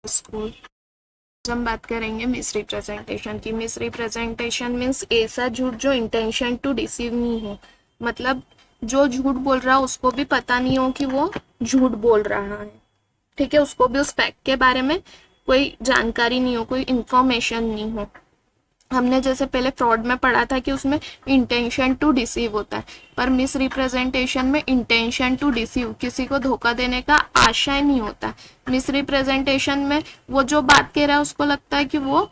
School. हम बात करेंगे मिस रिप्रेजेंटेशन की। मिस रिप्रेजेंटेशन मीन्स ऐसा झूठ जो इंटेंशन टू डिसीव नहीं हो, मतलब जो झूठ बोल रहा है उसको भी पता नहीं हो कि वो झूठ बोल रहा है, ठीक है, उसको भी उस फैक्ट के बारे में कोई जानकारी नहीं हो, कोई इंफॉर्मेशन नहीं हो। हमने जैसे पहले फ्रॉड में पढ़ा था कि उसमें इंटेंशन टू डिसीव होता है, पर मिस रिप्रेजेंटेशन में इंटेंशन टू डिसीव, किसी को धोखा देने का आशय नहीं होता। मिस रिप्रेजेंटेशन में वो जो बात कह रहा है उसको लगता है कि वो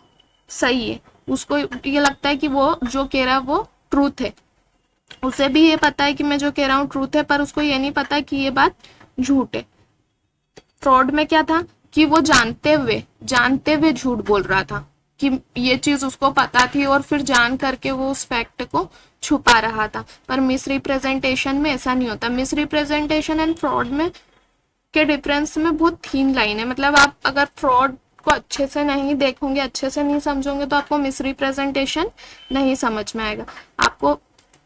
सही है, उसको ये लगता है कि वो जो कह रहा है वो ट्रूथ है, उसे भी ये पता है कि मैं जो कह रहा हूँ ट्रूथ है, पर उसको ये नहीं पता कि ये बात झूठ है। फ्रॉड में क्या था कि वो जानते हुए झूठ बोल रहा था कि ये चीज उसको पता थी और फिर जान करके वो उस फैक्ट को छुपा रहा था। पर मिस रिप्रेजेंटेशन में ऐसा नहीं होता। मिस रिप्रेजेंटेशन एंड फ्रॉड में के डिफरेंस में बहुत थीन लाइन है। मतलब आप अगर फ्रॉड को अच्छे से नहीं देखोगे, अच्छे से नहीं समझोगे, तो आपको मिस रिप्रेजेंटेशन नहीं समझ में आएगा। आपको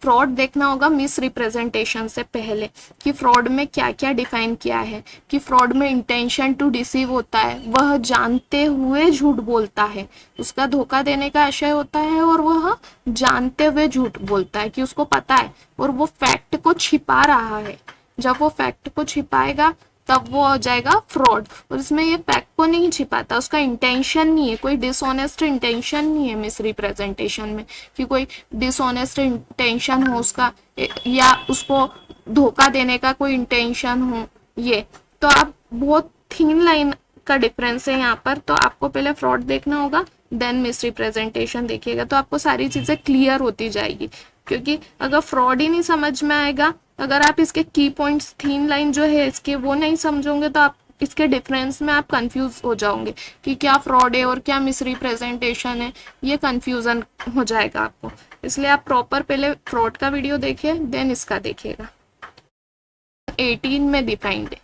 फ्रॉड देखना होगा मिस रिप्रेजेंटेशन से पहले कि फ्रॉड में क्या क्या डिफाइन किया है, कि फ्रॉड में इंटेंशन टू डिसीव होता है, वह जानते हुए झूठ बोलता है, उसका धोखा देने का आशय होता है और वह जानते हुए झूठ बोलता है कि उसको पता है और वो फैक्ट को छिपा रहा है। जब वो फैक्ट को छिपाएगा तब वो हो जाएगा फ्रॉड। और इसमें ये फैक्ट को नहीं छिपाता, उसका इंटेंशन नहीं है, कोई डिसऑनेस्ट इंटेंशन नहीं है मिस रिप्रेजेंटेशन में, कि कोई डिसऑनेस्ट इंटेंशन हो उसका या उसको धोखा देने का कोई इंटेंशन हो। ये तो आप बहुत थिन लाइन का डिफरेंस है यहाँ पर। तो आपको पहले फ्रॉड देखना होगा, देन मिस रिप्रेजेंटेशन देखिएगा, तो आपको सारी चीजें क्लियर होती जाएगी। क्योंकि अगर फ्रॉड ही नहीं समझ में आएगा, अगर आप इसके की पॉइंट्स थीन लाइन जो है इसके वो नहीं समझोगे, तो आप इसके डिफरेंस में आप कंफ्यूज हो जाओगे कि क्या फ्रॉड है और क्या मिस रिप्रेजेंटेशन है, ये कंफ्यूजन हो जाएगा आपको। इसलिए आप प्रॉपर पहले फ्रॉड का वीडियो देखिए, देन इसका देखिएगा। 18 में डिफाइंड है,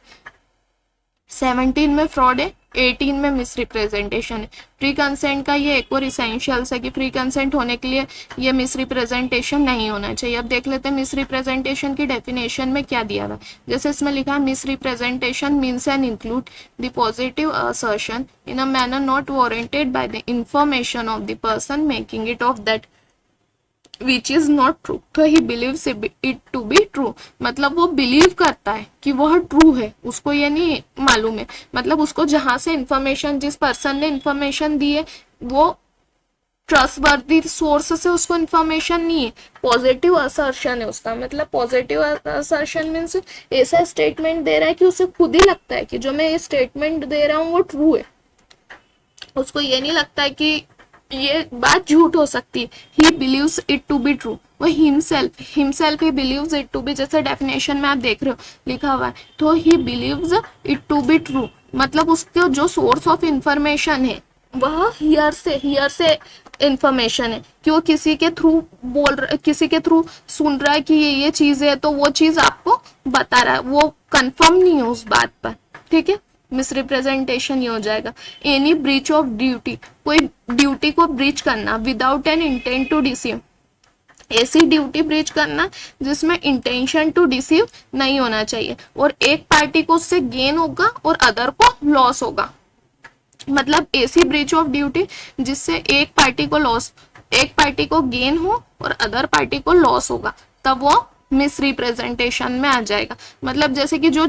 17 में फ्रॉड है, 18 में मिस रिप्रेजेंटेशन है। फ्री कंसेंट का ये एक और इसेंशियल्स है कि फ्री कंसेंट होने के लिए ये मिस रिप्रेजेंटेशन नहीं होना चाहिए। अब देख लेते हैं मिस रिप्रेजेंटेशन की डेफिनेशन में क्या दिया हुआ है। जैसे इसमें लिखा है misrepresentation means and include the positive assertion in a manner not warranted by the information of the person making it of that which is not true, तो he believes it to be true. मतलब वो believe करता है कि वह true है, उसको ये नहीं मालूम है, मतलब उसको जहां से इंफॉर्मेशन, जिस पर्सन ने इंफॉर्मेशन दी है वो ट्रस्टवर्दी सोर्स से उसको इंफॉर्मेशन नहीं है, पॉजिटिव असर्शन है उसका। मतलब पॉजिटिव असर्शन मीन्स ऐसा स्टेटमेंट दे रहा है कि उसे खुद ही लगता है कि जो मैं ये स्टेटमेंट दे रहा हूँ वो ट्रू है, उसको ये नहीं लगता है कि ये बात झूठ हो सकती है। He believes it to be true, वो हिमसेल्फ ही बिलीव्स इट टू बी, जैसे डेफिनेशन में आप देख रहे हो लिखा हुआ है, तो he believes it to be true. मतलब उसके जो सोर्स ऑफ इंफॉर्मेशन है वह हियर से इंफॉर्मेशन है कि वो किसी के थ्रू बोल रहा, किसी के थ्रू सुन रहा है कि ये चीज है, तो वो चीज आपको बता रहा है, वो कंफर्म नहीं है उस बात पर, ठीक है। मिस रिप्रेजेंटेशन ये हो जाएगा। एनी ब्रीच ऑफ ड्यूटी, कोई ड्यूटी को ब्रीच करना without an intent to deceive, ऐसी ड्यूटी ब्रीच करना जिसमें इंटेंशन टू डिसीव नहीं होना चाहिए और एक पार्टी को उससे गेन होगा और अदर को लॉस होगा। मतलब ऐसी ब्रीच ऑफ ड्यूटी जिससे एक पार्टी को लॉस, एक पार्टी को गेन हो और अदर पार्टी को लॉस होगा, तब वो मिस रिप्रेजेंटेशन में आ जाएगा। मतलब जैसे कि जो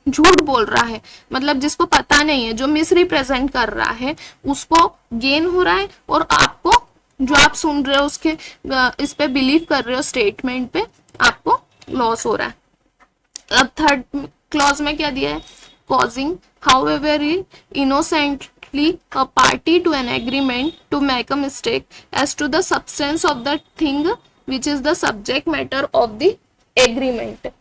झूठ बोल रहा है, मतलब जिसको पता नहीं है, जो मिस रिप्रेजेंट कर रहा है उसको गेन हो रहा है और आपको, जो आप सुन रहे हो उसके इस पे बिलीव कर रहे हो स्टेटमेंट पे, आपको लॉस हो रहा है। अब थर्ड क्लॉज में क्या दिया है, causing however innocently a party to an agreement to make a mistake as to the substance of the thing which is the subject matter of the agreement।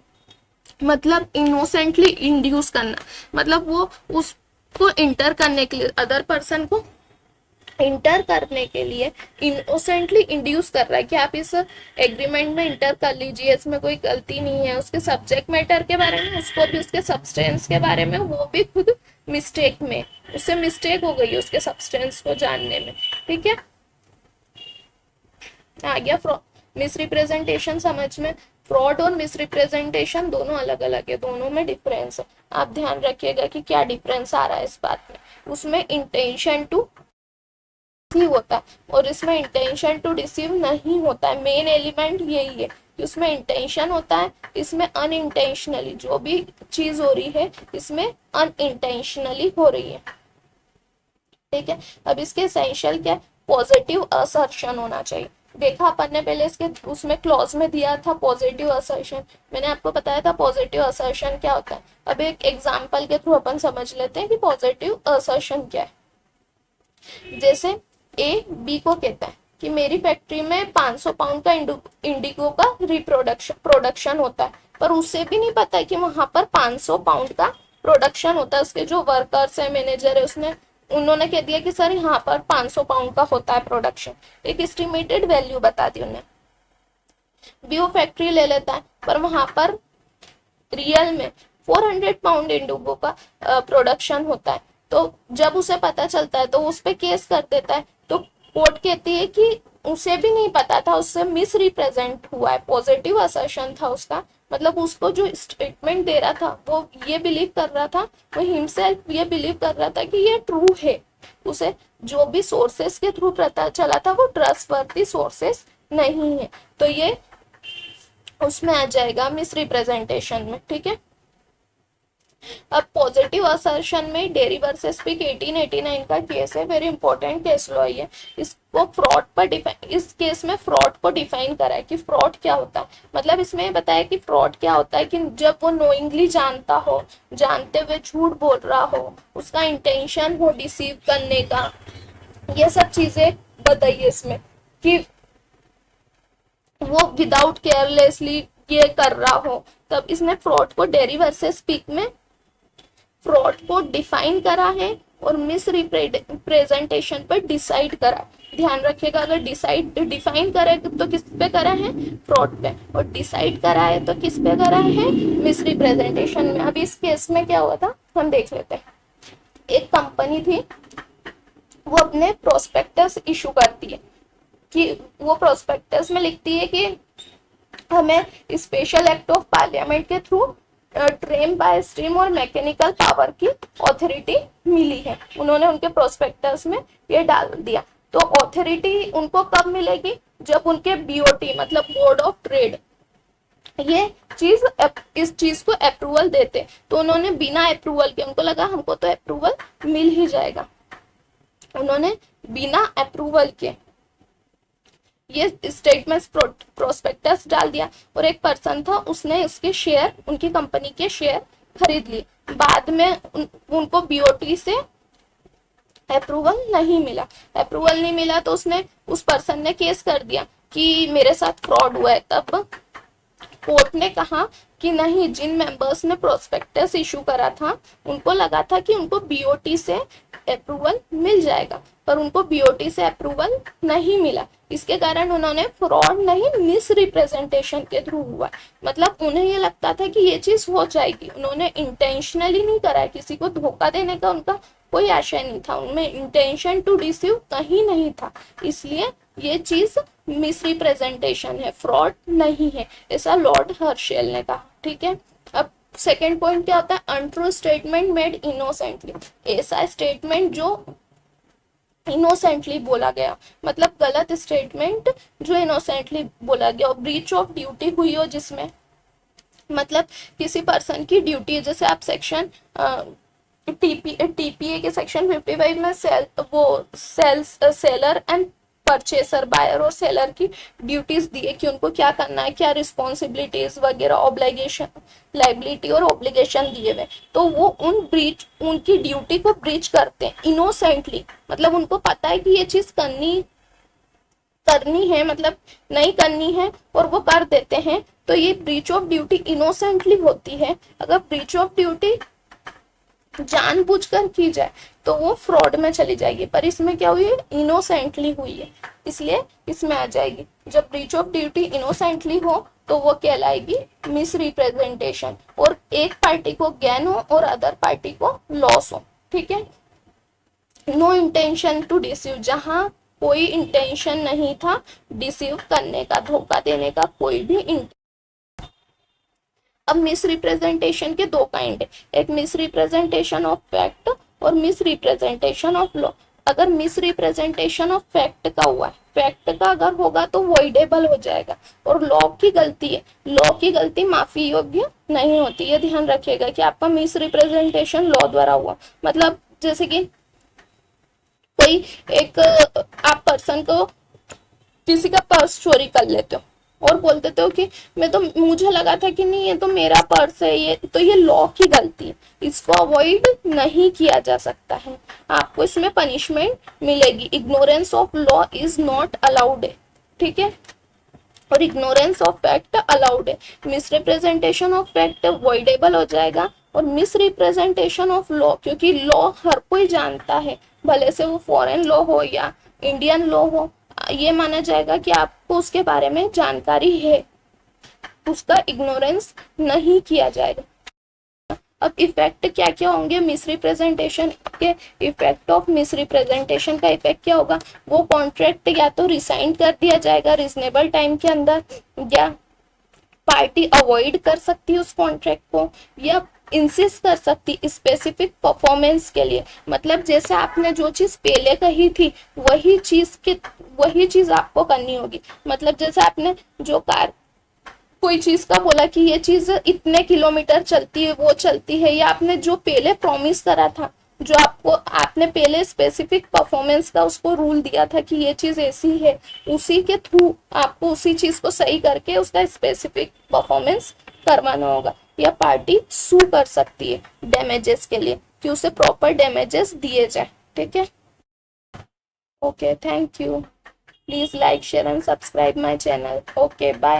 मतलब इनोसेंटली इंड्यूस करना, मतलब वो उसको inter करने के लिए, अदर पर्सन को inter करने के लिए इनोसेंटली इंड्यूस कर रहा है कि आप इस एग्रीमेंट में इंटर कर लीजिए, इसमें कोई गलती नहीं है। उसके सब्जेक्ट मैटर के बारे में, उसको भी उसके सब्सटेंस के बारे में, वो भी खुद मिस्टेक में, उससे मिस्टेक हो गई उसके सब्सटेंस को जानने में, ठीक है। आ गया मिस रिप्रेजेंटेशन समझ में। फ्रॉड और मिसरिप्रेजेंटेशन दोनों अलग अलग है, दोनों में डिफरेंस है। आप ध्यान रखिएगा कि क्या डिफरेंस आ रहा है इस बात में। उसमें इंटेंशन टू ही होता है और इसमें इंटेंशन टू डिसीव नहीं होता है। मेन एलिमेंट यही है कि उसमें इंटेंशन होता है, इसमें अनइंटेंशनली जो भी चीज हो रही है इसमें अनइंटेंशनली हो रही है। ठीक है, अब इसके एसेंशियल क्या है, पॉजिटिव असर्शन होना चाहिए। देखा अपन ने पहले इसके उसमें क्लॉज में दिया था पॉजिटिव असर्शन, मैंने आपको बताया था पॉजिटिव असर्शन क्या होता है। अब एक एग्जांपल के थ्रू अपन समझ लेते हैं कि पॉजिटिव असर्शन क्या है। जैसे ए बी को कहता है कि मेरी फैक्ट्री में 500 पाउंड का इंडिगो का प्रोडक्शन होता है, पर उसे भी नहीं पता है कि वहां पर 500 पाउंड का प्रोडक्शन होता है। उसके जो वर्कर्स है, मैनेजर है, उन्होंने कह दिया कि सर यहाँ पर 500 पाउंड का होता है प्रोडक्शन, एक एस्टिमेटेड वैल्यू बता दी उन्हें। बी वो फैक्ट्री ले लेता है, पर वहां पर रियल में 400 पाउंड इंडिगो का प्रोडक्शन होता है। तो जब उसे पता चलता है तो उस पर केस कर देता है। तो कोर्ट कहती है कि उसे भी नहीं पता था, उससे मिस रिप्रेजेंट हुआ है, पॉजिटिव असर्शन था उसका। मतलब उसको जो स्टेटमेंट दे रहा था वो ये बिलीव कर रहा था, वो हिमसेल्फ ये बिलीव कर रहा था कि ये ट्रू है। उसे जो भी सोर्सेस के थ्रू पता चला था वो ट्रस्टवर्दी सोर्सेस नहीं है, तो ये उसमें आ जाएगा मिस रिप्रेजेंटेशन में। ठीक है, अब पॉजिटिव असर्शन में डेरी वर्सेस पिक 1889 का केस है, वेरी इंपॉर्टेंट केस लॉ है। इसको फ्रॉड पर डिफाइन, इस केस में फ्रॉड को डिफाइन करा है कि फ्रॉड क्या होता है। मतलब इसमें बताया कि फ्रॉड क्या होता है कि जब वो नोइंगली जानता हो, जानते हुए झूठ बोल रहा हो, उसका इंटेंशन हो डिसीव करने का, ये सब चीजें बताइए इसमें कि वो विदाउट केयरलेसली ये कर रहा हो। तब इसने फ्रॉड को डेरी वर्सेस पिक में फ्रॉड को डिफाइन करा है और मिस रिप्रेजेंटेशन पर डिसाइड करा। ध्यान रखिएगा, अगर डिसाइड डिफाइन करे तो किस पे करा है, फ्रॉड पे, और डिसाइड करा है तो किस पे करा है, मिस रिप्रेजेंटेशन में। अभी इस केस में क्या हुआ था हम देख लेते हैं। एक कंपनी थी, वो अपने प्रोस्पेक्टस इशू करती है कि वो प्रोस्पेक्टस में लिखती है कि हमें स्पेशल एक्ट ऑफ पार्लियामेंट के थ्रू ट्रेन बाय स्ट्रीम और मैकेनिकल पावर की अथॉरिटी मिली है। उन्होंने उनके प्रोस्पेक्टस में ये डाल दिया। तो अथॉरिटी उनको कब मिलेगी, जब उनके बीओटी मतलब बोर्ड ऑफ ट्रेड ये चीज इस चीज को अप्रूवल देते। तो उन्होंने बिना अप्रूवल के, उनको लगा हमको तो अप्रूवल मिल ही जाएगा, उन्होंने बिना अप्रूवल के ये स्टेटमेंट प्रोस्पेक्टस डाल दिया। और एक पर्सन था, उसने उसके शेयर, उनकी कंपनी के शेयर खरीद लिए। बाद में उनको बीओटी से अप्रूवल नहीं मिला। अप्रूवल नहीं मिला तो उसने, उस पर्सन ने केस कर दिया कि मेरे साथ फ्रॉड हुआ है। तब कोर्ट ने कहा कि नहीं, जिन मेंबर्स ने प्रोस्पेक्टस इशू करा था उनको लगा था कि उनको बीओटी से अप्रूवल मिल जाएगा, पर उनको बीओटी से अप्रूवल नहीं मिला। इसके कारण उन्होंने फ्रॉड नहीं, मिस रिप्रेजेंटेशन के थ्रू हुआ। मतलब उन्हें ये लगता था कि ये चीज हो जाएगी, उन्होंने इंटेंशनली नहीं करा है, किसी को धोखा देने का उनका कोई आशय नहीं था, उनमें इंटेंशन टू डिसीव कहीं नहीं था। इसलिए ये चीज मिस रिप्रेजेंटेशन है, फ्रॉड नहीं है, ऐसा लॉर्ड हर्शेल ने कहा। ठीक है, अब सेकेंड पॉइंट क्या होता है, अनट्रू स्टेटमेंट मेड इनोसेंटली। ऐसा स्टेटमेंट जो इनोसेंटली बोला गया, मतलब गलत स्टेटमेंट जो इनोसेंटली बोला गया। और ब्रीच ऑफ ड्यूटी हुई हो जिसमें, मतलब किसी पर्सन की ड्यूटी, जैसे आप सेक्शन टीपीए के सेक्शन 55 में सेलर एंड परचेसर, बायर और सेलर की ड्यूटीज दिए कि उनको क्या करना है, क्या रिस्पॉन्सिबिलिटीज वगैरह, ऑब्लिगेशन, लाइबिलिटी और ऑब्लिगेशन दिए हुए। तो वो उनकी ड्यूटी को ब्रीच करते हैं इनोसेंटली। मतलब उनको पता है कि ये चीज करनी है, मतलब नहीं करनी है, और वो कर देते हैं। तो ये ब्रीच ऑफ ड्यूटी इनोसेंटली होती है। अगर ब्रीच ऑफ ड्यूटी जानबूझकर की जाए तो वो फ्रॉड में चली जाएगी, पर इसमें क्या हुई है, इनोसेंटली हुई है, इसलिए इसमें आ जाएगी। जब ब्रीच ऑफ ड्यूटी इनोसेंटली हो तो वो कहलाएगी मिस रिप्रेजेंटेशन, और एक पार्टी को गेन हो और अदर पार्टी को लॉस हो। ठीक है, नो इंटेंशन टू डिसीव, जहां कोई इंटेंशन नहीं था डिसीव करने का, धोखा देने का कोई भी अब मिस रिप्रेजेंटेशन के दो काइंड है, एक मिस रिप्रेजेंटेशन ऑफ फैक्ट और मिस रिप्रेजेंटेशन ऑफ लॉ। अगर मिस रिप्रेजेंटेशन ऑफ फैक्ट का हुआ है, फैक्ट का अगर होगा तो वॉइडेबल हो जाएगा, और लॉ की गलती है, लॉ की गलती माफी योग्य नहीं होती। ये ध्यान रखिएगा कि आपका मिस रिप्रेजेंटेशन लॉ द्वारा हुआ, मतलब जैसे कि कोई एक आप पर्सन को किसी का पर्स चोरी कर लेते हो और बोल देते हो कि मैं तो, मुझे लगा था कि नहीं ये तो मेरा पर्स है, ये तो ये लॉ की गलती है, इसको अवॉइड नहीं किया जा सकता है, आपको इसमें पनिशमेंट मिलेगी। Ignorance of law is not allowed है, ठीक है, और इग्नोरेंस ऑफ फैक्ट अलाउड है। Miss representation of fact voidable हो जाएगा, और मिस रिप्रेजेंटेशन ऑफ लॉ, क्योंकि लॉ हर कोई जानता है, भले से वो फॉरेन लॉ हो या इंडियन लॉ हो, ये माना जाएगा कि आपको उसके बारे में जानकारी है, उसका इग्नोरेंस नहीं किया जाएगा। अब इफेक्ट क्या क्या होंगे मिस रिप्रेजेंटेशन के? इफेक्ट ऑफ मिस रिप्रेजेंटेशन का इफेक्ट क्या होगा? वो कॉन्ट्रैक्ट या तो रिसाइन कर दिया जाएगा रीजनेबल टाइम के अंदर, या पार्टी अवॉइड कर सकती है उस कॉन्ट्रैक्ट को, या इंसिस्ट कर सकती स्पेसिफिक परफॉर्मेंस के लिए। मतलब जैसे आपने जो चीज पहले कही थी वही चीज आपको करनी होगी। मतलब जैसे आपने जो कार कोई चीज का बोला कि ये चीज इतने किलोमीटर चलती है, वो चलती है, या आपने जो पहले प्रॉमिस करा था, जो आपको आपने पहले स्पेसिफिक परफॉर्मेंस का उसको रूल दिया था कि ये चीज ऐसी है, उसी के थ्रू आपको उसी चीज को सही करके उसका स्पेसिफिक परफॉर्मेंस करवाना होगा। या पार्टी सू कर सकती है डैमेजेस के लिए कि उसे प्रॉपर डैमेजेस दिए जाए, ठीक है। Okay, thank you. Please like, share and subscribe my channel. Okay, bye.